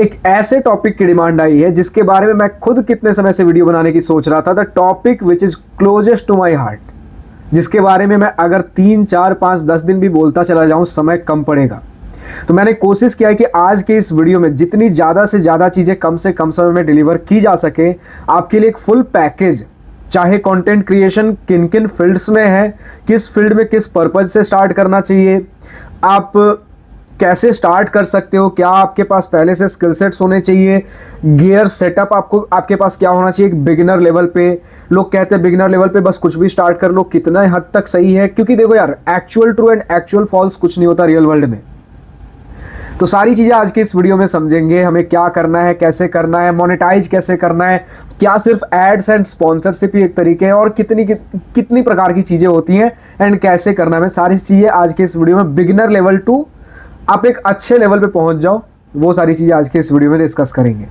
एक ऐसे टॉपिक की डिमांड आई है जिसके बारे में मैं खुद कितने समय से वीडियो बनाने की सोच रहा था। The topic which is closest to my heart, जिसके बारे में मैं अगर 3, 4, 5, 10 दिन भी बोलता चला जाऊं समय कम पड़ेगा। तो मैंने कोशिश किया है कि आज के इस वीडियो में जितनी ज़्यादा से ज़्यादा चीज़ें कम से कम समय में डिलीवर की जा सके, आपके लिए एक फुल पैकेज, चाहे कंटेंट क्रिएशन किन किन फील्ड्स में है, किस फील्ड में किस पर्पज से स्टार्ट करना चाहिए, आप कैसे स्टार्ट कर सकते हो, क्या आपके पास पहले से स्किल सेट्स होने चाहिए, गियर सेटअप आपके पास क्या होना चाहिए एक बिगिनर लेवल पे। लोग कहते हैं बिगिनर लेवल पे बस कुछ भी स्टार्ट कर लो, कितना हद तक सही है, क्योंकि देखो यार, actual true and actual false कुछ नहीं होता रियल वर्ल्ड में। तो सारी चीज़ें आज के इस वीडियो में समझेंगे, हमें क्या करना है, कैसे करना है, मोनेटाइज कैसे करना है, क्या सिर्फ एड्स एंड स्पॉन्सरशिप ही एक तरीके है, और कितनी प्रकार की चीज़ें होती हैं एंड कैसे करना है। सारी चीज़ें आज के इस वीडियो में बिगिनर लेवल टू आप एक अच्छे लेवल पे पहुंच जाओ, वो सारी चीज़ें आज के इस वीडियो में डिस्कस करेंगे।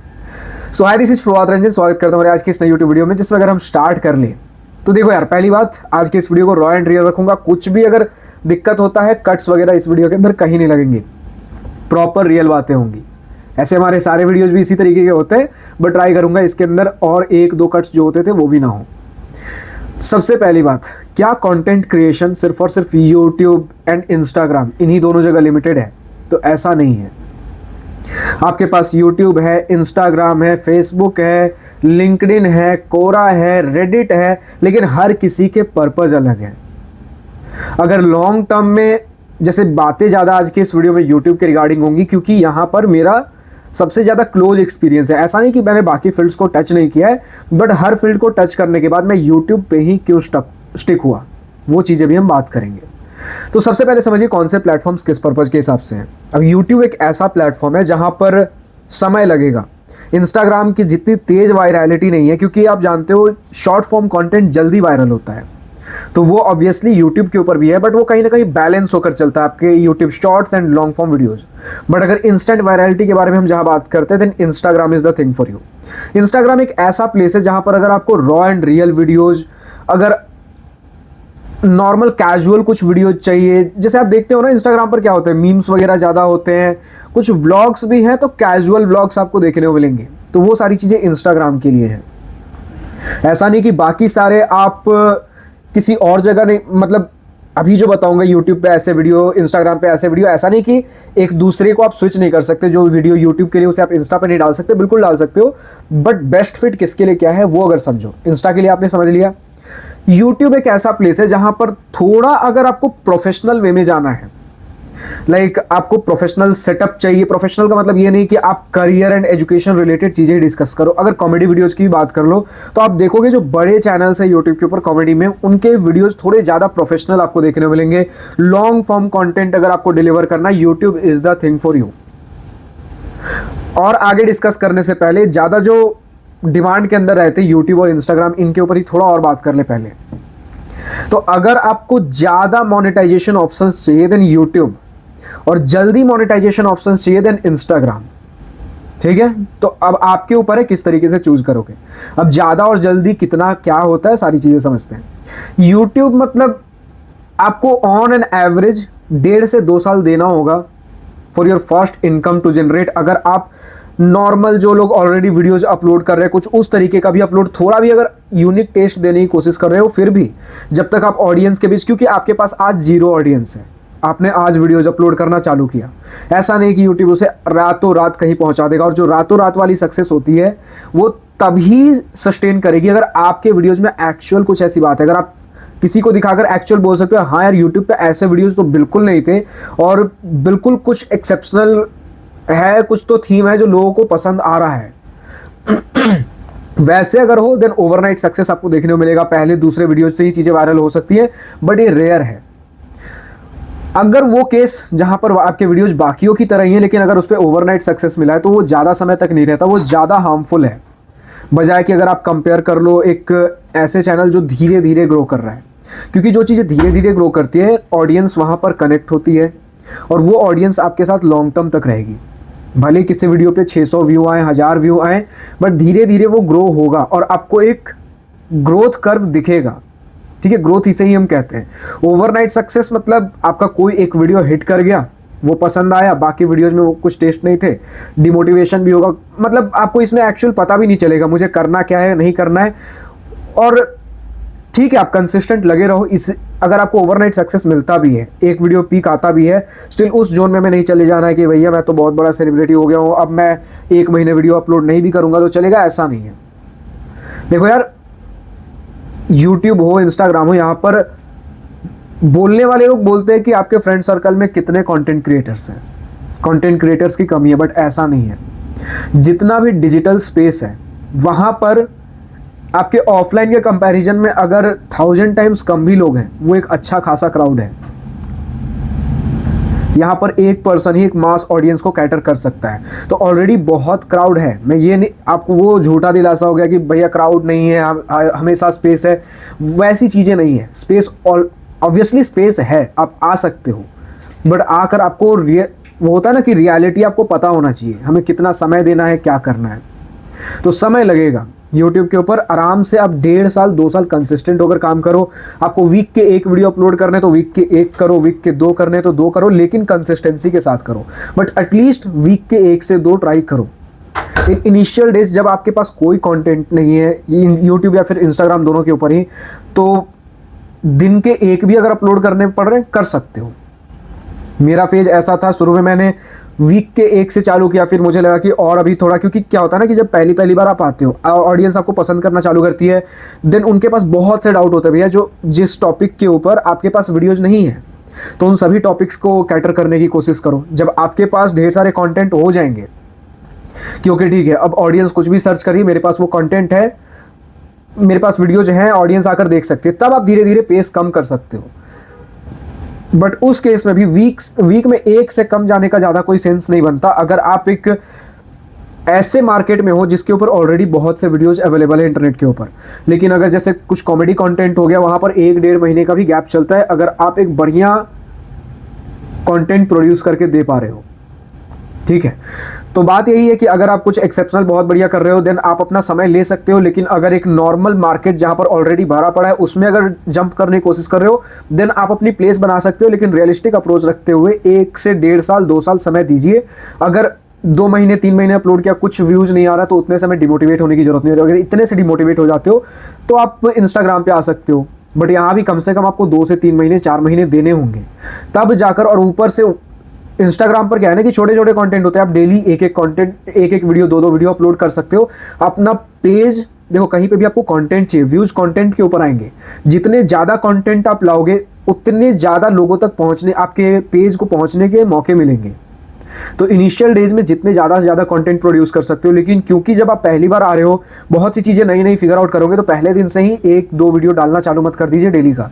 सो हाय, दिस इज प्रभात रंजन, स्वागत करता हूँ मेरे आज के इस नई यूट्यूब वीडियो में, जिसमें अगर हम स्टार्ट कर ले तो देखो यार, पहली बात, आज के इस वीडियो को रॉ एंड रियल रखूंगा। कुछ भी अगर दिक्कत होता है, कट्स वगैरह इस वीडियो के अंदर कहीं नहीं लगेंगे, प्रॉपर रियल बातें होंगी। ऐसे हमारे सारे वीडियोज भी इसी तरीके के होते हैं, बट ट्राई करूंगा इसके अंदर और 1-2 कट्स जो होते थे वो भी ना हो। सबसे पहली बात, क्या कंटेंट क्रिएशन सिर्फ और सिर्फ यूट्यूब एंड इंस्टाग्राम इन्हीं दोनों जगह लिमिटेड है? तो ऐसा नहीं है। आपके पास यूट्यूब है, इंस्टाग्राम है, फेसबुक है, लिंक्डइन है, कोरा है, रेडिट है, लेकिन हर किसी के पर्पज अलग है। अगर लॉन्ग टर्म में, जैसे बातें ज़्यादा आज के इस वीडियो में यूट्यूब के रिगार्डिंग होंगी, क्योंकि यहाँ पर मेरा सबसे ज़्यादा क्लोज एक्सपीरियंस है। ऐसा नहीं कि मैंने बाकी फील्ड्स को टच नहीं किया है, बट हर फील्ड को टच करने के बाद मैं यूट्यूब पे ही क्यों स्टिक हुआ, वो चीज़ें भी हम बात करेंगे। तो सबसे पहले समझिए कौन से प्लेटफॉर्म्स किस पर्पज के हिसाब से हैं। अब यूट्यूब एक ऐसा प्लेटफॉर्म है जहाँ पर समय लगेगा। इंस्टाग्राम की जितनी तेज़ वायरलिटी नहीं है, क्योंकि आप जानते हो शॉर्ट फॉर्म कंटेंट जल्दी वायरल होता है, तो वो ऑब्वियसली यूट्यूब के ऊपर भी है, बट वो कहीं ना कहीं बैलेंस होकर चलता है आपके YouTube shorts and long form videos. But अगर इंस्टेंट वायरलिटी के बारे में हम जहां बात करते हैं, then Instagram is the thing for you. Instagram एक ऐसा प्लेस है जहां पर अगर आपको रॉ एंड रियल वीडियोज, अगर नॉर्मल कैजुअल कुछ वीडियो चाहिए, जैसे आप देखते हो ना इंस्टाग्राम पर क्या होते हैं, मीम्स वगैरह ज़्यादा होते हैं, कुछ व्लॉग्स भी हैं, तो कैजुअल व्लॉग्स आपको देखने को मिलेंगे। तो वो सारी चीज़ें इंस्टाग्राम के लिए है। ऐसा नहीं कि बाकी सारे आप किसी और जगह नहीं, मतलब अभी जो बताऊंगा यूट्यूब पे ऐसे वीडियो, इंस्टाग्राम पे ऐसे वीडियो, ऐसा नहीं कि एक दूसरे को आप स्विच नहीं कर सकते। जो वीडियो यूट्यूब के लिए उसे आप इंस्टा पे नहीं डाल सकते, बिल्कुल डाल सकते हो, बट बेस्ट फिट किसके लिए क्या है वो अगर समझो। इंस्टा के लिए आपने समझ लिया। यूट्यूब एक ऐसा प्लेस है जहां पर थोड़ा अगर आपको प्रोफेशनल वे में जाना है, लाइक आपको प्रोफेशनल सेटअप चाहिए। प्रोफेशनल का मतलब ये नहीं कि आप करियर एंड एजुकेशन रिलेटेड चीजें डिस्कस करो। अगर कॉमेडी वीडियोस की भी बात कर लो, तो आप देखोगे जो बड़े चैनल्स है यूट्यूब के ऊपर कॉमेडी में, उनके वीडियोस थोड़े ज्यादा प्रोफेशनल आपको देखने को मिलेंगे। लॉन्ग फॉर्म कंटेंट अगर आपको डिलीवर करना, YouTube is the thing for you. और आगे डिस्कस करने से पहले, ज्यादा जो डिमांड के अंदर रहते यूट्यूब और इंस्टाग्राम, इनके ऊपर ही थोड़ा और बात कर ले पहले। तो अगर आपको ज्यादा मोनेटाइजेशन ऑप्शंस चाहिए देन यूट्यूब, और जल्दी मोनेटाइजेशन ऑप्शंस चाहिए देन इंस्टाग्राम। ठीक है, तो अब आपके ऊपर है किस तरीके से चूज करोगे। अब ज्यादा और जल्दी कितना क्या होता है, सारी चीजें समझते हैं। यूट्यूब मतलब आपको ऑन एन एवरेज 1.5 से 2 साल देना होगा for your first income to generate. अगर आप नॉर्मल जो लोग ऑलरेडी वीडियोज अपलोड कर रहे हैं, कुछ उस तरीके का भी अपलोड, थोड़ा भी अगर यूनिक टेस्ट देने की कोशिश कर रहे हो, फिर भी जब तक आप ऑडियंस के बीच, क्योंकि आपके पास आज 0 ऑडियंस है, आपने आज वीडियोज अपलोड करना चालू किया, ऐसा नहीं कि यूट्यूब उसे रातों रात कहीं पहुंचा देगा। और जो रातों रात वाली सक्सेस होती है वो तभी सस्टेन करेगी अगर आपके वीडियोज में एक्चुअल कुछ ऐसी बात है। अगर आप किसी को दिखाकर एक्चुअल बोल सकते हो, हाँ यार यूट्यूब पे ऐसे वीडियोज तो बिल्कुल नहीं थे, और बिल्कुल कुछ एक्सेप्शनल है, कुछ तो थीम है जो लोगों को पसंद आ रहा है वैसे अगर हो, देन ओवरनाइट सक्सेस आपको देखने को मिलेगा। पहले दूसरे वीडियो से ही चीजें वायरल हो सकती है, बट ये रेयर है। अगर वो केस जहां पर आपके वीडियोज बाकियों की तरह ही है, लेकिन अगर उस पर ओवरनाइट सक्सेस मिला है, तो वो ज़्यादा समय तक नहीं रहता, वो ज़्यादा हार्मफुल है, बजाय कि अगर आप कंपेयर कर लो एक ऐसे चैनल जो धीरे धीरे ग्रो कर रहा है। क्योंकि जो चीज़ें धीरे धीरे ग्रो करती है, ऑडियंस वहाँ पर कनेक्ट होती है, और वो ऑडियंस आपके साथ लॉन्ग टर्म तक रहेगी। भले किसी वीडियो पे 600 व्यू आए, 1000 व्यू आए, बट धीरे धीरे वो ग्रो होगा और आपको एक ग्रोथ कर्व दिखेगा। ठीक है, ग्रोथ इसे ही हम कहते हैं। ओवरनाइट सक्सेस मतलब आपका कोई एक वीडियो हिट कर गया, वो पसंद आया, बाकी वीडियोज़ में वो कुछ टेस्ट नहीं थे, डिमोटिवेशन भी होगा, मतलब आपको इसमें एक्चुअल पता भी नहीं चलेगा मुझे करना क्या है नहीं करना है। और ठीक है, आप कंसिस्टेंट लगे रहो। इस अगर आपको ओवरनाइट सक्सेस मिलता भी है, एक वीडियो पीक आता भी है, स्टिल उस जोन में नहीं चले जाना है कि भैया मैं तो बहुत बड़ा सेलिब्रिटी हो गया हूँ, अब मैं 1 महीने वीडियो अपलोड नहीं भी करूँगा तो चलेगा, ऐसा नहीं है। देखो यार, यूट्यूब हो, इंस्टाग्राम हो, यहाँ पर बोलने वाले लोग बोलते हैं कि आपके फ्रेंड सर्कल में कितने कंटेंट क्रिएटर्स हैं, कंटेंट क्रिएटर्स की कमी है, बट ऐसा नहीं है। जितना भी डिजिटल स्पेस है वहाँ पर आपके ऑफलाइन के कंपैरिजन में अगर 1000 टाइम्स कम भी लोग हैं, वो एक अच्छा खासा क्राउड है। यहाँ पर एक पर्सन ही एक मास ऑडियंस को कैटर कर सकता है, तो ऑलरेडी बहुत क्राउड है। मैं ये नहीं, आपको वो झूठा दिलासा हो गया कि भैया क्राउड नहीं है, हमेशा स्पेस है, वैसी चीज़ें नहीं है। स्पेस ऑब्वियसली स्पेस है, आप आ सकते हो, बट आकर आपको वो होता है ना कि रियलिटी आपको पता होना चाहिए, हमें कितना समय देना है, क्या करना है। तो समय लगेगा YouTube के ऊपर, आराम से आप 1.5 साल 2 साल कंसिस्टेंट होकर काम करो। आपको वीक के 1 वीडियो अपलोड करने तो वीक के 1 करो, वीक के 2 करने तो 2 करो, लेकिन कंसिस्टेंसी के साथ करो। बट एटलीस्ट वीक के 1 से 2 ट्राई करो। इन इनिशियल डेज जब आपके पास कोई कंटेंट नहीं है, यूट्यूब या फिर इंस्टाग्राम दोनों के ऊपर ही, तो दिन के 1 भी अगर अपलोड करने पड़ रहे कर सकते हो। मेरा फेज ऐसा था, शुरू में मैंने वीक के 1 से चालू किया, फिर मुझे लगा कि और अभी थोड़ा, क्योंकि क्या होता है ना कि जब पहली बार आप आते हो, ऑडियंस आपको पसंद करना चालू करती है, देन उनके पास बहुत से डाउट होते हैं भैया, जो जिस टॉपिक के ऊपर आपके पास वीडियोज़ नहीं है, तो उन सभी टॉपिक्स को कैटर करने की कोशिश करो। जब आपके पास ढेर सारे कंटेंट हो जाएंगे कि ओके ठीक है, अब ऑडियंस कुछ भी सर्च करिए, मेरे पास वो कंटेंट है, मेरे पास वीडियोज हैं, ऑडियंस आकर देख सकते हैं, तब आप धीरे धीरे पेस कम कर सकते हो। बट उस केस में भी वीक में 1 से कम जाने का ज़्यादा कोई सेंस नहीं बनता, अगर आप एक ऐसे मार्केट में हो जिसके ऊपर ऑलरेडी बहुत से वीडियोज अवेलेबल है इंटरनेट के ऊपर। लेकिन अगर जैसे कुछ कॉमेडी कंटेंट हो गया, वहाँ पर 1-1.5 महीने का भी गैप चलता है, अगर आप एक बढ़िया कंटेंट प्रोड्यूस करके दे पा रहे हो, ठीक है। तो बात यही है कि अगर आप कुछ एक्सेप्शनल बहुत बढ़िया कर रहे हो, देन आप अपना समय ले सकते हो। लेकिन अगर एक नॉर्मल मार्केट जहां पर ऑलरेडी भरा पड़ा है उसमें अगर जंप करने की कोशिश कर रहे हो, देन आप अपनी प्लेस बना सकते हो, लेकिन रियलिस्टिक अप्रोच रखते हुए 1 से 1.5 साल 2 साल समय दीजिए। अगर 2 महीने 3 महीने अपलोड किया, कुछ व्यूज नहीं आ रहा, तो उतने समय डिमोटिवेट होने की जरूरत नहीं है। अगर इतने से डिमोटिवेट हो जाते हो तो आप इंस्टाग्राम पे आ सकते हो, बट यहाँ भी कम से कम आपको 2 से 3 महीने 4 महीने देने होंगे, तब जाकर। और ऊपर से इंस्टाग्राम पर क्या है ना कि छोटे छोटे कंटेंट होते हैं, आप डेली एक एक वीडियो 2-2 वीडियो अपलोड कर सकते हो। अपना पेज देखो, कहीं पे भी आपको कंटेंट चाहिए, व्यूज कंटेंट के ऊपर आएंगे। जितने ज़्यादा कंटेंट आप लाओगे, उतने ज़्यादा लोगों तक पहुंचने, आपके पेज को पहुंचने के मौके मिलेंगे। तो इनिशियल डेज में जितने ज़्यादा से ज़्यादा कंटेंट प्रोड्यूस कर सकते हो। लेकिन क्योंकि जब आप पहली बार आ रहे हो, बहुत सी चीज़ें नई नई फिगर आउट करोगे, तो पहले दिन से ही 1-2 वीडियो डालना चालू मत कर दीजिए डेली का,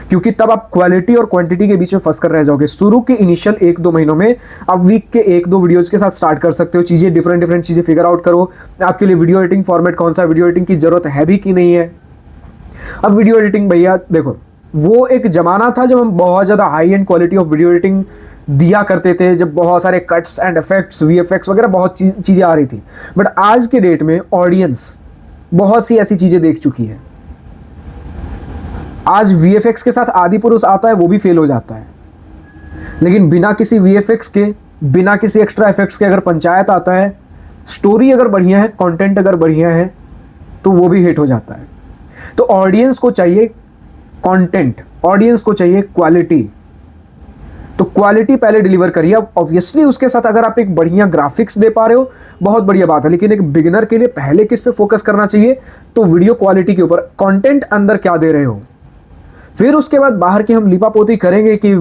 क्योंकि तब आप क्वालिटी और क्वांटिटी के बीच में फंस कर रह जाओगे। शुरू के इनिशियल 1-2 महीनों में आप वीक के 1-2 वीडियोज के साथ स्टार्ट कर सकते हो। चीज़ें डिफरेंट चीज़ें फिगर आउट करो, आपके लिए वीडियो एडिटिंग फॉर्मेट कौन सा, वीडियो एडिटिंग की जरूरत है भी कि नहीं है। अब वीडियो एडिटिंग भैया देखो, वो एक जमाना था जब हम बहुत ज़्यादा high and quality of video editing दिया करते थे, जब बहुत सारे कट्स एंड इफेक्ट्स, VFX वगैरह बहुत चीज़ें आ रही थी। बट आज के डेट में ऑडियंस बहुत सी ऐसी चीज़ें देख चुकी है। आज VFX के साथ आदि पुरुष आता है, वो भी फेल हो जाता है। लेकिन बिना किसी VFX के, बिना किसी एक्स्ट्रा इफेक्ट्स के अगर पंचायत आता है, स्टोरी अगर बढ़िया है, कंटेंट अगर बढ़िया है, तो वो भी हिट हो जाता है। तो ऑडियंस को चाहिए कंटेंट, ऑडियंस को चाहिए क्वालिटी। तो क्वालिटी पहले डिलीवर करिए। अब ऑब्वियसली उसके साथ अगर आप एक बढ़िया ग्राफिक्स दे पा रहे हो, बहुत बढ़िया बात है। लेकिन एक बिगिनर के लिए पहले किस पे फोकस करना चाहिए, तो वीडियो क्वालिटी के ऊपर। कंटेंट अंदर क्या दे रहे हो, फिर उसके बाद बाहर की हम लिपापोती करेंगे कि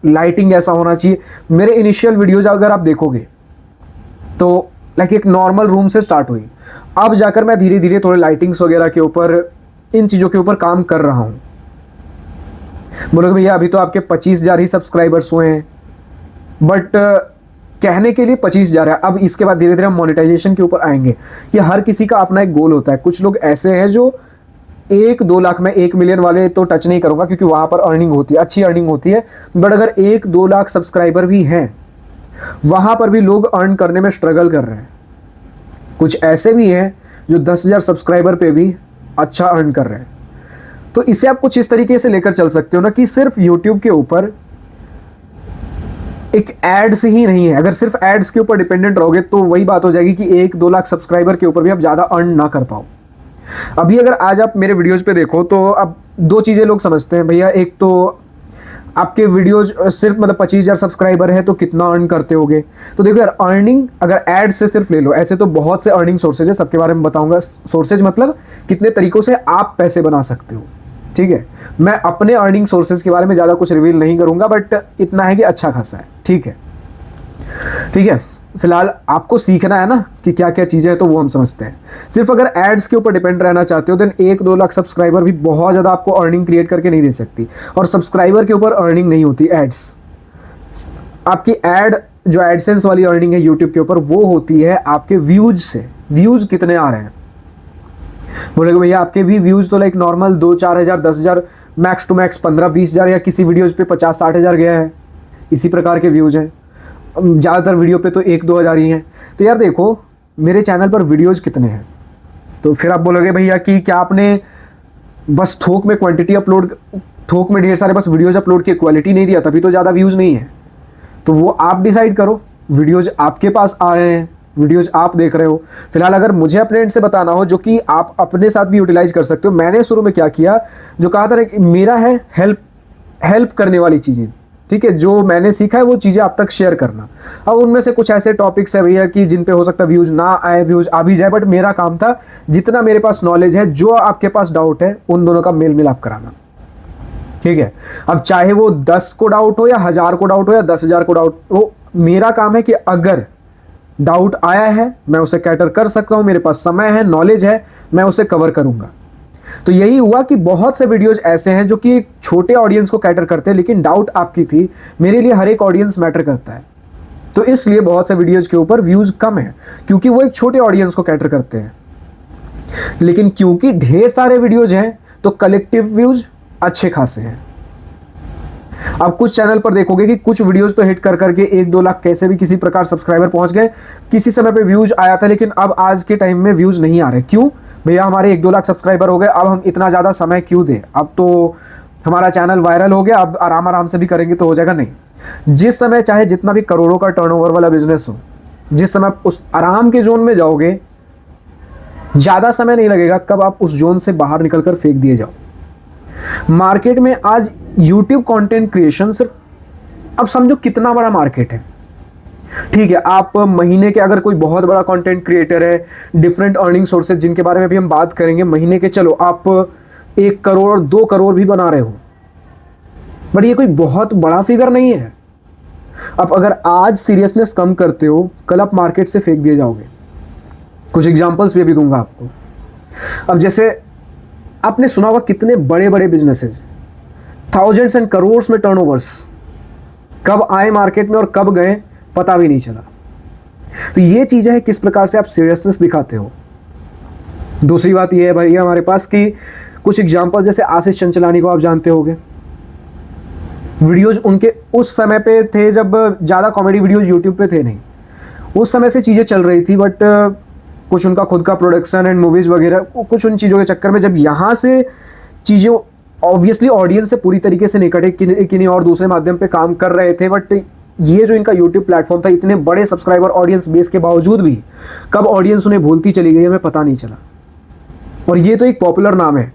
लाइटिंग ऐसा होना चाहिए। मेरे इनिशियल वीडियोज अगर आप देखोगे तो लाइक एक नॉर्मल रूम से स्टार्ट हुई, अब जाकर मैं धीरे धीरे थोड़े लाइटिंग्स वगैरह के ऊपर, इन चीज़ों के ऊपर काम कर रहा हूँ। बोलोगे भैया अभी तो आपके 25,000 ही सब्सक्राइबर्स हुए हैं, बट कहने के लिए 25,000 है। अब इसके बाद धीरे धीरे हम मोनेटाइजेशन के ऊपर आएंगे। ये हर किसी का अपना एक गोल होता है। कुछ लोग ऐसे हैं जो 1-2 लाख में 1 मिलियन वाले तो टच नहीं करूंगा, क्योंकि वहां पर अर्निंग होती है, अच्छी अर्निंग होती है। बट अगर 1-2 लाख सब्सक्राइबर भी हैं, वहां पर भी लोग अर्न करने में स्ट्रगल कर रहे हैं। कुछ ऐसे भी हैं जो 10,000 सब्सक्राइबर पे भी अच्छा अर्न कर रहे हैं। तो इसे आप कुछ इस तरीके से लेकर चल सकते हो ना कि सिर्फ यूट्यूब के ऊपर एक एड से ही नहीं है। अगर सिर्फ एड्स के ऊपर डिपेंडेंट रहोगे तो वही बात हो जाएगी कि 1-2 लाख सब्सक्राइबर के ऊपर भी आप ज़्यादा अर्न ना कर पाओ। अभी अगर आज आप मेरे वीडियोज़ पे देखो तो अब दो चीज़ें लोग समझते हैं भैया। एक तो आपके वीडियोज सिर्फ मतलब 25,000 सब्सक्राइबर है तो कितना अर्न करते होगे। तो देखो यार, अर्निंग अगर एड से सिर्फ ले लो, ऐसे तो बहुत से अर्निंग सोर्सेज है, सबके बारे में बताऊंगा। सोर्सेज मतलब कितने तरीकों से आप पैसे बना सकते हो, ठीक है। मैं अपने अर्निंग सोर्सेज के बारे में ज़्यादा कुछ रिवील नहीं करूंगा, बट इतना है कि अच्छा खासा है, ठीक है। ठीक है, फिलहाल आपको सीखना है ना कि क्या क्या चीज़ें हैं, तो वो हम समझते हैं। सिर्फ अगर एड्स के ऊपर डिपेंड रहना चाहते हो देन 1-2 लाख सब्सक्राइबर भी बहुत ज़्यादा आपको अर्निंग क्रिएट करके नहीं दे सकती। और सब्सक्राइबर के ऊपर अर्निंग नहीं होती एड्स। आपकी एड जो एडसेंस वाली अर्निंग है यूट्यूब के ऊपर, वो होती है आपके व्यूज से। व्यूज कितने आ रहे हैं, बोलेगे भैया आपके भी व्यूज तो लाइक नॉर्मल 2-4 हज़ार, 10 हज़ार, मैक्स टू मैक्स 15-20 हज़ार, या किसी वीडियोज पे 50-60 हज़ार गया है, इसी प्रकार के व्यूज हैं। ज़्यादातर वीडियो पे तो 1-2 हज़ार ही हैं। तो यार देखो मेरे चैनल पर वीडियोज कितने हैं, तो फिर आप बोलोगे भैया कि क्या आपने बस थोक में क्वांटिटी अपलोड, थोक में ढेर सारे बस वीडियोज अपलोड किए, क्वालिटी नहीं दिया, तभी तो ज़्यादा व्यूज़ नहीं है। तो वो आप डिसाइड करो। वीडियोज आपके पास आ रहे हैं, वीडियोज आप देख रहे हो। फिलहाल अगर मुझे अपने एंड से बताना हो, जो कि आप अपने साथ भी यूटिलाइज कर सकते हो, मैंने शुरू में क्या किया, जो कहा था कि मेरा है हेल्प करने वाली चीज़ें, ठीक है। जो मैंने सीखा है वो चीज़ें आप तक शेयर करना। अब उनमें से कुछ ऐसे टॉपिक्स है भैया कि जिन पे हो सकता है व्यूज़ ना आए, व्यूज़ आ भी जाए, बट मेरा काम था जितना मेरे पास नॉलेज है, जो आपके पास डाउट है, उन दोनों का मेल मिलाप कराना, ठीक है। अब चाहे वो 10 को डाउट हो या 1000 को डाउट हो या 10,000 को डाउट हो, मेरा काम है कि अगर डाउट आया है मैं उसे कैटर कर सकता हूं, मेरे पास समय है, नॉलेज है, मैं उसे कवर करूंगा। तो यही हुआ कि बहुत से वीडियोज ऐसे हैं जो कि एक छोटे ऑडियंस को कैटर करते हैं, लेकिन डाउट आपकी थी। मेरे लिए हर एक ऑडियंस मैटर करता है, तो इसलिए बहुत से वीडियोज के ऊपर व्यूज कम है, क्योंकि वो एक छोटे ऑडियंस को कैटर करते हैं। लेकिन क्योंकि ढेर सारे वीडियोज हैं तो कलेक्टिव व्यूज अच्छे खासे हैं। अब कुछ चैनल पर देखोगे कि कुछ वीडियोस तो हिट कर करके 1-2 लाख कैसे भी किसी प्रकार सब्सक्राइबर पहुंच गए। किसी समय पे व्यूज आया था, लेकिन अब आज के टाइम में व्यूज नहीं आ रहे। क्यों भैया, हमारे 1-2 लाख सब्सक्राइबर हो गए, अब हम इतना ज़्यादा समय क्यों दें, अब तो हमारा चैनल वायरल हो गया, अब आराम आराम से भी करेंगे तो हो जाएगा। नहीं, जिस समय चाहे जितना भी करोड़ों का टर्नओवर वाला बिजनेस हो, जिस समय उस आराम के जोन में जाओगे, ज़्यादा समय नहीं लगेगा कब आप उस जोन से बाहर निकल कर फेंक दिए जाओ। मार्केट में आज YouTube कंटेंट क्रिएशन सिर्फ, अब समझो कितना बड़ा मार्केट है, ठीक है। आप महीने के अगर कोई बहुत बड़ा कंटेंट क्रिएटर है, डिफरेंट अर्निंग सोर्सेज जिनके बारे में भी हम बात करेंगे, महीने के चलो आप 1 करोड़ 2 करोड़ भी बना रहे हो, बट ये कोई बहुत बड़ा फिगर नहीं है। अब अगर आज सीरियसनेस कम करते हो, कल आप मार्केट से फेंक दिए जाओगे। कुछ एग्जांपल्स भी अभी दूंगा आपको। अब जैसे आपने सुना होगा कितने बड़े बड़े बिजनेसेस, थाउजेंड्स एंड करोड़्स में टर्नओवर्स, कब आए मार्केट में और कब गए पता भी नहीं चला। तो ये चीजें है किस प्रकार से आप सीरियसनेस दिखाते हो। दूसरी बात ये है भाई हमारे पास कि कुछ एग्जांपल, जैसे आशीष चंचलानी को आप जानते होंगे। वीडियोज उनके उस समय पे थे जब ज़्यादा कॉमेडी वीडियोज यूट्यूब पे थे नहीं, उस समय से चीज़ें चल रही थी, बट कुछ उनका खुद का प्रोडक्शन एंड मूवीज़ वगैरह, कुछ उन चीज़ों के चक्कर में जब यहाँ से चीज़ें ऑब्वियसली ऑडियंस से पूरी तरीके से निकटे, किन्हीं और दूसरे माध्यम पे काम कर रहे थे, बट ये जो इनका यूट्यूब प्लेटफॉर्म था, इतने बड़े सब्सक्राइबर ऑडियंस बेस के बावजूद भी कब ऑडियंस उन्हें भूलती चली गई हमें पता नहीं चला। और ये तो एक पॉपुलर नाम है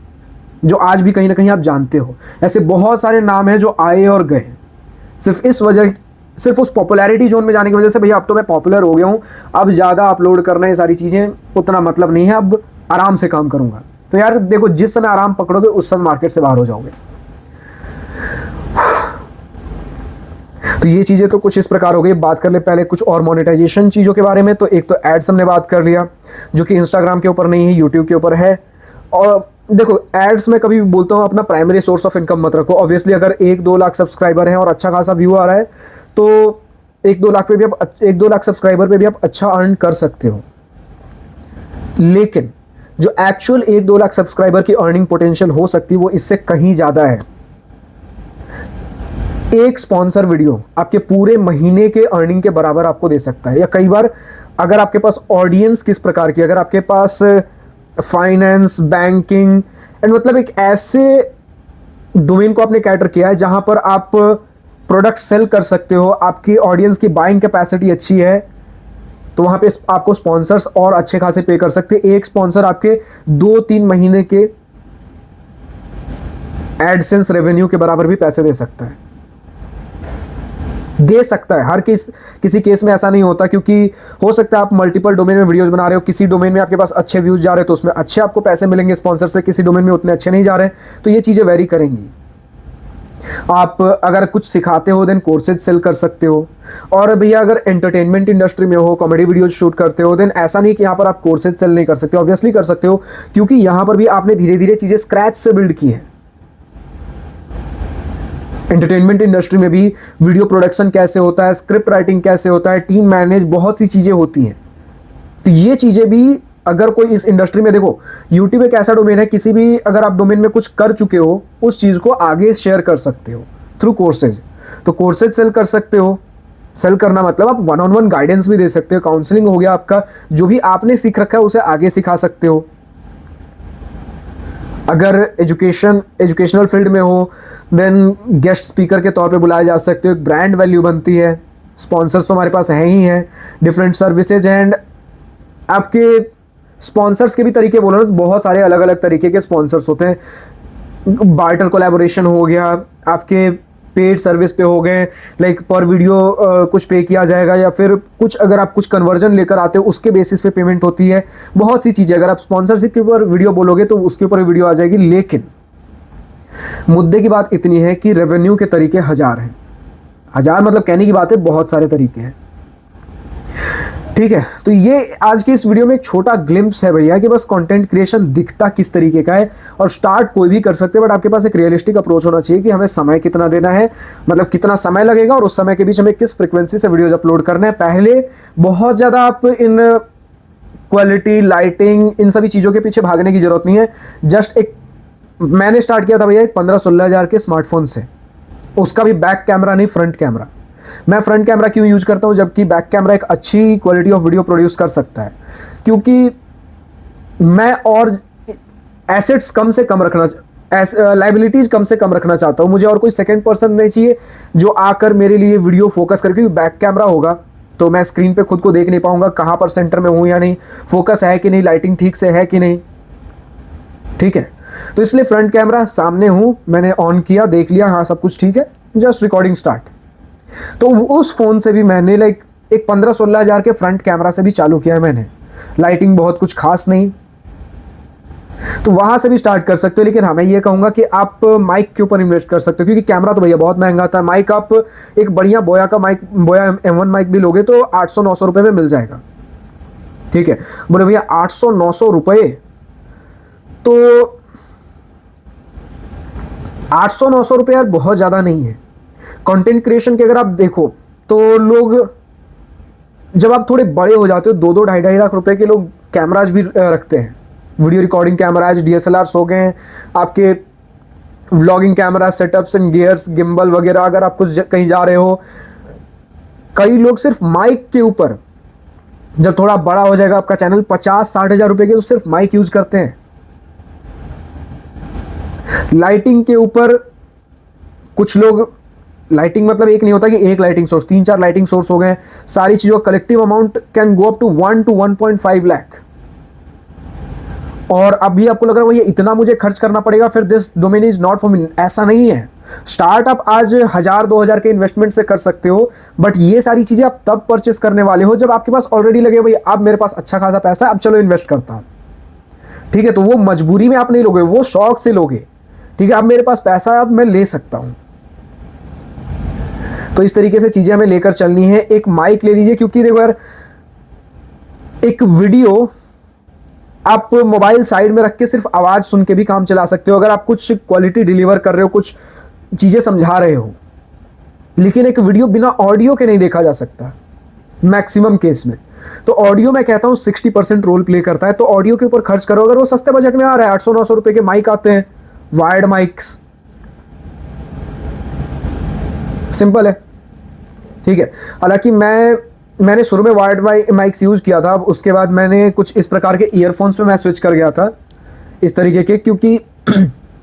जो आज भी कहीं ना कहीं आप जानते हो। ऐसे बहुत सारे नाम हैं जो आए और गए सिर्फ इस वजह, सिर्फ उस पॉपुलैरिटी जोन में जाने की वजह से, भैया अब तो मैं पॉपुलर हो गया हूँ, अब ज़्यादा अपलोड करना ये सारी चीज़ें उतना मतलब नहीं है, अब आराम से काम करूँगा। तो यार देखो, जिस समय आराम पकड़ोगे उस समय मार्केट से बाहर हो जाओगे। तो ये चीज़ें तो कुछ इस प्रकार हो गई। बात कर ले पहले कुछ और मोनेटाइजेशन चीज़ों के बारे में। तो एक तो एड्स हमने बात कर लिया, जो कि इंस्टाग्राम के ऊपर नहीं है, यूट्यूब के ऊपर है। और देखो एड्स में कभी भी बोलता हूँ अपना प्राइमरी सोर्स ऑफ इनकम मत रखो। ऑब्वियसली अगर 1-2 लाख सब्सक्राइबर हैं और अच्छा खासा व्यू आ रहा है तो 1-2 लाख पे भी आप 1-2 लाख सब्सक्राइबर पे भी आप अच्छा अर्न कर सकते हो। लेकिन जो एक्चुअल 1-2 लाख सब्सक्राइबर की अर्निंग पोटेंशियल हो सकती है वो इससे कहीं ज़्यादा है। एक स्पॉन्सर वीडियो आपके पूरे महीने के अर्निंग के बराबर आपको दे सकता है। या कई बार अगर आपके पास ऑडियंस किस प्रकार की, अगर आपके पास फाइनेंस, बैंकिंग एंड मतलब एक ऐसे डोमेन को आपने कैटर किया है जहां पर आप प्रोडक्ट सेल कर सकते हो, आपकी ऑडियंस की बाइंग कैपेसिटी अच्छी है, तो वहां पे आपको स्पॉन्सर्स और अच्छे खासे पे कर सकते हैं। एक स्पॉन्सर आपके 2-3 महीने के एडसेंस रेवेन्यू के बराबर भी पैसे दे सकता है, दे सकता है। हर किसी केस में ऐसा नहीं होता, क्योंकि हो सकता है आप मल्टीपल डोमेन में वीडियोस बना रहे हो, किसी डोमेन में आपके पास अच्छे व्यूज जा रहे हैं तो उसमें अच्छे आपको पैसे मिलेंगे स्पॉन्सर से, किसी डोमेन में उतने अच्छे नहीं जा रहे हैं, तो ये चीजें वेरी करेंगी। आप अगर कुछ सिखाते हो देन कोर्सेज सेल कर सकते हो, और भैया अगर एंटरटेनमेंट इंडस्ट्री में हो, कॉमेडी वीडियोज शूट करते हो, देन ऐसा नहीं कि यहाँ पर आप कोर्सेज सेल नहीं कर सकते, ऑब्वियसली कर सकते हो, क्योंकि यहाँ पर भी आपने धीरे धीरे चीजें स्क्रैच से बिल्ड की है। एंटरटेनमेंट इंडस्ट्री में भी वीडियो प्रोडक्शन कैसे होता है, स्क्रिप्ट राइटिंग कैसे होता है, टीम मैनेज, बहुत सी चीजें होती हैं। तो ये चीजें भी अगर कोई इस इंडस्ट्री में, देखो यूट्यूब एक ऐसा डोमेन है, किसी भी अगर आप डोमेन में कुछ कर चुके हो उस चीज को आगे शेयर कर सकते हो थ्रू कोर्सेज। तो कोर्सेज सेल कर सकते हो। सेल करना मतलब आप 1-on-1 गाइडेंस भी दे सकते हो, काउंसलिंग हो गया आपका, जो भी आपने सीख रखा है उसे आगे सिखा सकते हो। अगर एजुकेशनल फील्ड में हो देन गेस्ट स्पीकर के तौर पे बुलाए जा सकते हो, एक ब्रांड वैल्यू बनती है। स्पॉन्सर्स तो हमारे पास हैं ही हैं, डिफरेंट सर्विसेज, एंड आपके स्पॉन्सर्स के भी तरीके बोलो ना तो बहुत सारे अलग अलग तरीके के स्पॉन्सर्स होते हैं। बार्टर कोलैबोरेशन हो गया, आपके पेड सर्विस पे हो गए, लाइक पर वीडियो कुछ पे किया जाएगा, या फिर कुछ अगर आप कुछ कन्वर्जन लेकर आते हो उसके बेसिस पे पेमेंट होती है। बहुत सी चीज़ें, अगर आप स्पॉन्सरशिप के ऊपर वीडियो बोलोगे तो उसके ऊपर वीडियो आ जाएगी। लेकिन मुद्दे की बात इतनी है कि रेवेन्यू के तरीके हजार हैं। हजार मतलब कहने की बात है, बहुत सारे तरीके हैं। ठीक है, तो ये आज की इस वीडियो में एक छोटा ग्लिम्प्स है भैया कि बस कंटेंट क्रिएशन दिखता किस तरीके का है, और स्टार्ट कोई भी कर सकते हैं, बट आपके पास एक रियलिस्टिक अप्रोच होना चाहिए कि हमें समय कितना देना है, मतलब कितना समय लगेगा, और उस समय के बीच हमें किस फ्रिक्वेंसी से वीडियोज अपलोड करना है। पहले बहुत ज़्यादा आप इन क्वालिटी, लाइटिंग, इन सभी चीज़ों के पीछे भागने की जरूरत नहीं है। जस्ट एक मैंने स्टार्ट किया था भैया एक 15-16 हज़ार के स्मार्टफोन से, उसका भी बैक कैमरा नहीं, फ्रंट कैमरा। मैं फ्रंट कैमरा क्यों यूज करता हूं जबकि बैक कैमरा एक अच्छी क्वालिटी ऑफ वीडियो प्रोड्यूस कर सकता है? क्योंकि मैं और एसेट्स कम से कम रखना, लाइबिलिटीज कम से कम रखना चाहता हूं। मुझे और कोई सेकंड पर्सन नहीं चाहिए जो आकर मेरे लिए वीडियो फोकस करे, क्योंकि बैक कैमरा होगा तो मैं स्क्रीन पे खुद को देख नहीं पाऊंगा कहां पर सेंटर में हूं या नहीं, फोकस है कि नहीं, लाइटिंग ठीक से है कि नहीं। ठीक है, तो इसलिए फ्रंट कैमरा सामने हूं, मैंने ऑन किया, देख लिया हाँ सब कुछ ठीक है, जस्ट रिकॉर्डिंग स्टार्ट। तो उस फोन से भी मैंने लाइक एक 15-16 हज़ार के फ्रंट कैमरा से भी चालू किया है मैंने। लाइटिंग बहुत कुछ खास नहीं, तो वहां से भी स्टार्ट कर सकते हो। लेकिन हाँ, मैं ये कहूंगा कि आप माइक के ऊपर इन्वेस्ट कर सकते हो, क्योंकि कैमरा तो भैया बहुत महंगा था। माइक आप एक बढ़िया बोया का माइक, बोया M1 माइक भी लोगे तो 800-900 रुपए में मिल जाएगा। ठीक है, बोले भैया 800-900 रुपए, तो 800-900 रुपए यार बहुत ज्यादा नहीं है। कंटेंट क्रिएशन के अगर आप देखो तो लोग जब आप थोड़े बड़े हो जाते हो 2-2, 2.5 लाख रुपए के लोग कैमराज भी रखते हैं। वीडियो रिकॉर्डिंग कैमराज, DSLRs हो गए, आपके vlogging camera setups and gears, gimbal वगैरह। अगर आप कुछ कहीं जा रहे हो, कई लोग सिर्फ माइक के ऊपर, जब थोड़ा बड़ा हो जाएगा आपका चैनल, 50-60 हज़ार रुपए के तो सिर्फ माइक यूज करते हैं। लाइटिंग के ऊपर कुछ लोग, लाइटिंग मतलब एक नहीं होता कि एक लाइटिंग सोर्स, 3-4 लाइटिंग सोर्स हो गए, सारी चीजों का collective amount can go up to 1 to 1.5 lakh. और अभी आपको लग रहा है भैया इतना मुझे खर्च करना पड़ेगा, फिर this domain is not for me. ऐसा नहीं है। स्टार्टअप आज 1,000-2,000 के इन्वेस्टमेंट से कर सकते हो, बट ये सारी चीजें आप तब परचेस करने वाले हो जब आपके पास ऑलरेडी लगे भाई अब मेरे पास अच्छा खासा पैसा है, अब चलो इन्वेस्ट करता हूं। ठीक है, तो वो मजबूरी में आप नहीं लोगे, वो शौक से लोगे। ठीक है, अब मेरे पास पैसा है, अब मैं ले सकता हूं। तो इस तरीके से चीजें हमें लेकर चलनी है। एक माइक ले लीजिए, क्योंकि देखो यार एक वीडियो आप मोबाइल साइड में रख के सिर्फ आवाज सुन के भी काम चला सकते हो, अगर आप कुछ क्वालिटी डिलीवर कर रहे हो, कुछ चीजें समझा रहे हो। लेकिन एक वीडियो बिना ऑडियो के नहीं देखा जा सकता मैक्सिमम केस में। तो ऑडियो मैं कहता हूं 60% रोल प्ले करता है, तो ऑडियो के ऊपर खर्च करो। अगर वो सस्ते बजट में आ रहा है, 800-900 रुपए के माइक आते हैं, वायर्ड माइक्स, सिंपल है। ठीक है, हालांकि मैंने शुरू में वायर्ड माइक्स यूज किया था, उसके बाद मैंने कुछ इस प्रकार के ईयरफोन्स पे मैं स्विच कर गया था इस तरीके के, क्योंकि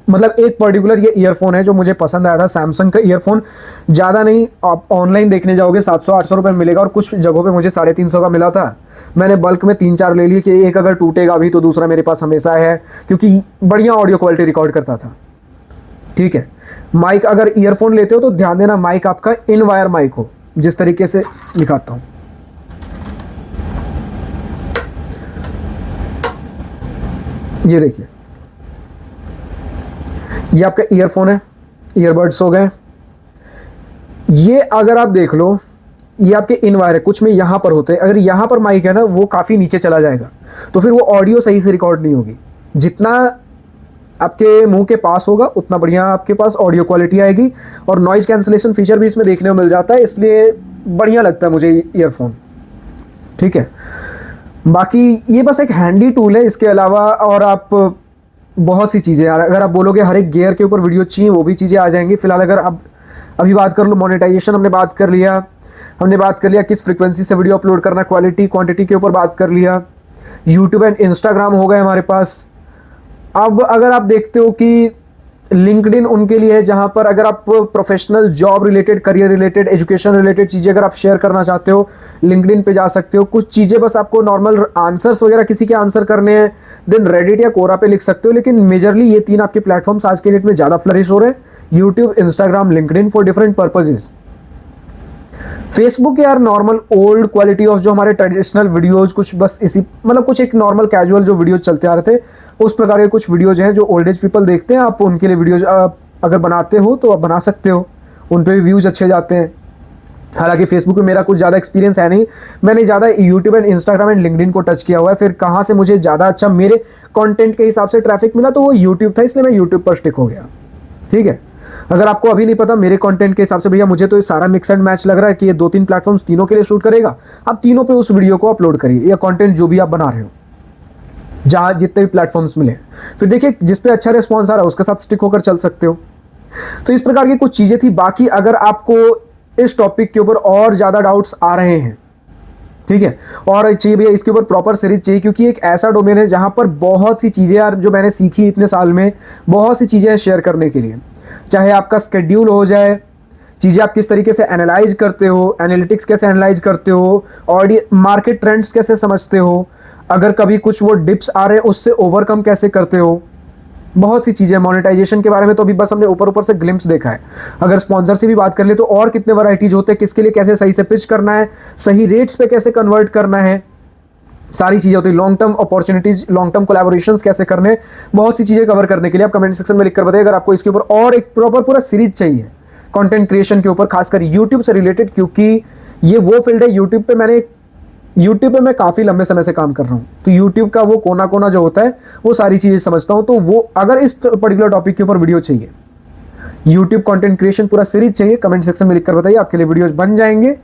मतलब एक पर्टिकुलर ये ईयरफोन है जो मुझे पसंद आया था, सैमसंग का ईयरफोन। ज़्यादा नहीं, आप ऑनलाइन देखने जाओगे 700-800 रुपये मिलेगा, और कुछ जगहों पे मुझे 350 का मिला था। मैंने बल्क में 3-4 ले लिए कि एक अगर टूटेगा भी तो दूसरा मेरे पास हमेशा है, क्योंकि बढ़िया ऑडियो क्वालिटी रिकॉर्ड करता था। ठीक है, माइक अगर ईयरफोन लेते हो तो ध्यान देना माइक आपका इन वायर माइक हो, जिस तरीके से दिखाता हूँ। ये देखिए, ये आपका ईयरफोन है, ईयरबड्स हो गए। ये अगर आप देख लो, ये आपके इन वायर है, कुछ में यहां पर होते हैं। अगर यहां पर माइक है ना, वो काफ़ी नीचे चला जाएगा, तो फिर वो ऑडियो सही से रिकॉर्ड नहीं होगी। जितना आपके मुंह के पास होगा उतना बढ़िया आपके पास ऑडियो क्वालिटी आएगी, और नॉइज कैंसलेशन फीचर भी इसमें देखने को मिल जाता है, इसलिए बढ़िया लगता है मुझे ईयरफोन। ठीक है, बाकी ये बस एक हैंडी टूल है, इसके अलावा और आप बहुत सी चीज़ें यार, अगर आप बोलोगे हर एक गियर के ऊपर वीडियो चाहिए, वो भी चीज़ें आ जाएंगी। फिलहाल अगर आप अभी बात कर लो मोनेटाइजेशन, हमने बात कर लिया, किस फ्रीक्वेंसी से वीडियो अपलोड करना, क्वालिटी क्वांटिटी के ऊपर बात कर लिया। यूट्यूब एंड इंस्टाग्राम हो गए हमारे पास। अब अगर आप देखते हो कि लिंक्डइन उनके लिए है जहां पर अगर आप professional job related, career related, education related चीज़ें अगर आप शेयर करना चाहते हो, लिंक्डइन पे जा सकते हो। कुछ चीज़ें बस आपको नॉर्मल आंसर्स वगैरह किसी के आंसर करने हैं, देन रेडिट या कोरा पे लिख सकते हो। लेकिन मेजरली ये 3 आपके प्लेटफॉर्म्स आज के डेट में ज़्यादा फ्लरिश हो रहे हैं, YouTube, Instagram, LinkedIn, for different purposes. Facebook यार नॉर्मल ओल्ड क्वालिटी ऑफ जो हमारे ट्रेडिशनल वीडियोज, कुछ बस इसी मतलब कुछ एक नॉर्मल कैजुअल जो वीडियोज चलते आ रहे थे, उस प्रकार के कुछ वीडियोज हैं जो ओल्ड एज पीपल देखते हैं। आप उनके लिए वीडियोज अगर बनाते हो तो आप बना सकते हो, उन पर भी व्यूज अच्छे जाते हैं। हालांकि फेसबुक में मेरा कुछ ज़्यादा एक्सपीरियंस है नहीं, मैंने ज़्यादा YouTube and Instagram and LinkedIn को टच किया हुआ है। फिर कहाँ से मुझे ज़्यादा अच्छा मेरे कंटेंट के हिसाब से ट्रैफिक मिला तो वो यूट्यूब था, इसलिए मैं यूट्यूब पर स्टिक हो गया। ठीक है, अगर आपको अभी नहीं पता मेरे कंटेंट के हिसाब से, भैया मुझे तो सारा मिक्स एंड मैच लग रहा है कि ये 2-3 प्लेटफॉर्म्स तीनों के लिए शूट करेगा, आप तीनों पे उस वीडियो को अपलोड करिए या कंटेंट जो भी आप बना रहे हो, जहाँ जितने भी प्लेटफॉर्म्स मिले। फिर देखिए जिस पे अच्छा रिस्पॉन्स आ रहा है उसके साथ स्टिक होकर चल सकते हो। तो इस प्रकार की कुछ चीज़ें थी। बाकी अगर आपको इस टॉपिक के ऊपर और ज़्यादा डाउट्स आ रहे हैं, ठीक है, और चाहिए भैया इसके ऊपर प्रॉपर सीरीज चाहिए, क्योंकि एक ऐसा डोमेन है जहाँ पर बहुत सी चीज़ें यार जो मैंने सीखी इतने साल में, बहुत सी चीज़ें शेयर करने के लिए। चाहे आपका स्केड्यूल हो जाए, चीज़ें आप किस तरीके से एनालाइज करते हो, एनालिटिक्स कैसे एनालाइज करते हो, ऑडियो मार्केट ट्रेंड्स कैसे समझते हो, अगर कभी कुछ वो डिप्स आ रहे हैं उससे ओवरकम कैसे करते हो, बहुत सी चीज़ें। मोनेटाइजेशन के बारे में तो अभी बस हमने ऊपर ऊपर से ग्लिम्स देखा है। अगर स्पॉन्सर से भी बात कर ले तो और कितने वैरायटीज होते हैं, किसके लिए कैसे सही से पिच करना है, सही रेट्स पे कैसे कन्वर्ट करना है, सारी चीज़ें होती है। Long term opportunities, long term collaborations कैसे करने, बहुत सी चीज़ें कवर करने के लिए आप कमेंट सेक्शन में लिखकर बताइए अगर आपको इसके ऊपर और एक प्रॉपर पूरा सीरीज चाहिए कंटेंट क्रिएशन के ऊपर, खासकर यूट्यूब से रिलेटेड, क्योंकि ये वो फील्ड है यूट्यूब पे मैं काफ़ी लंबे समय से काम कर रहा हूँ, तो यूट्यूब का वो कोना कोना जो होता है वो सारी चीज़ें समझता हूँ। तो वो अगर इस पर्टिकुलर टॉपिक के ऊपर वीडियो चाहिए, यूट्यूब कंटेंट क्रिएशन पूरा सीरीज चाहिए, कमेंट सेक्शन में लिखकर बताइए, आपके लिए वीडियोज बन जाएंगे।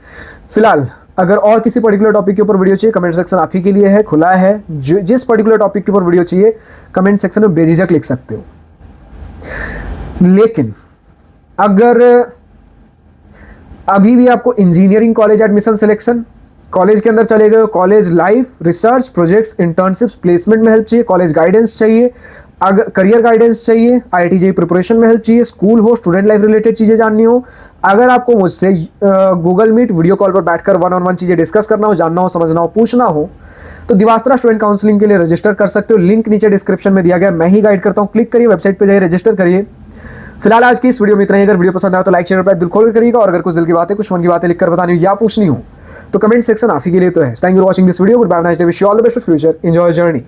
फिलहाल अगर और किसी पर्टिकुलर टॉपिक के ऊपर वीडियो चाहिए, कमेंट सेक्शन आप ही के लिए है, खुला है। जिस पर्टिकुलर टॉपिक के ऊपर वीडियो चाहिए कमेंट सेक्शन में बेझिझक लिख सकते हो। लेकिन अगर अभी भी आपको engineering college admission selection, college के अंदर चले गए, college life, research projects, internships, placement में हेल्प चाहिए, कॉलेज गाइडेंस चाहिए, अगर करियर गाइडेंस चाहिए, IIT JEE प्रिपरेशन में हेल्प चाहिए, स्कूल हो, स्टूडेंट लाइफ रिलेटेड चीज़ें जाननी हो, अगर आपको मुझसे गूगल मीट वीडियो कॉल पर बैठकर 1-on-1 चीज़ें डिस्कस करना हो, जानना हो, समझना हो, पूछना हो, तो दिवास्त्रा स्टूडेंट काउंसलिंग के लिए रजिस्टर कर सकते हो। लिंक नीचे डिस्क्रिप्शन में दिया गया, मैं ही गाइड करता हूँ। क्लिक करिए, वेबसाइट पर जाइए, रजिस्टर करिए। फिलहाल आज की इस वीडियो में इतना ही। अगर वीडियो पसंद आया तो लाइक, शेयर पर दिल खोल करिएगा, और अगर कुछ दिल की बातें, कुछ मन की बातें लिखकर बतानी हो या पूछनी हो तो कमेंट सेक्शन आप ही के लिए तो है। Thank you for watching this video. Good bye, nice day, wish you all the best for future, enjoy journey.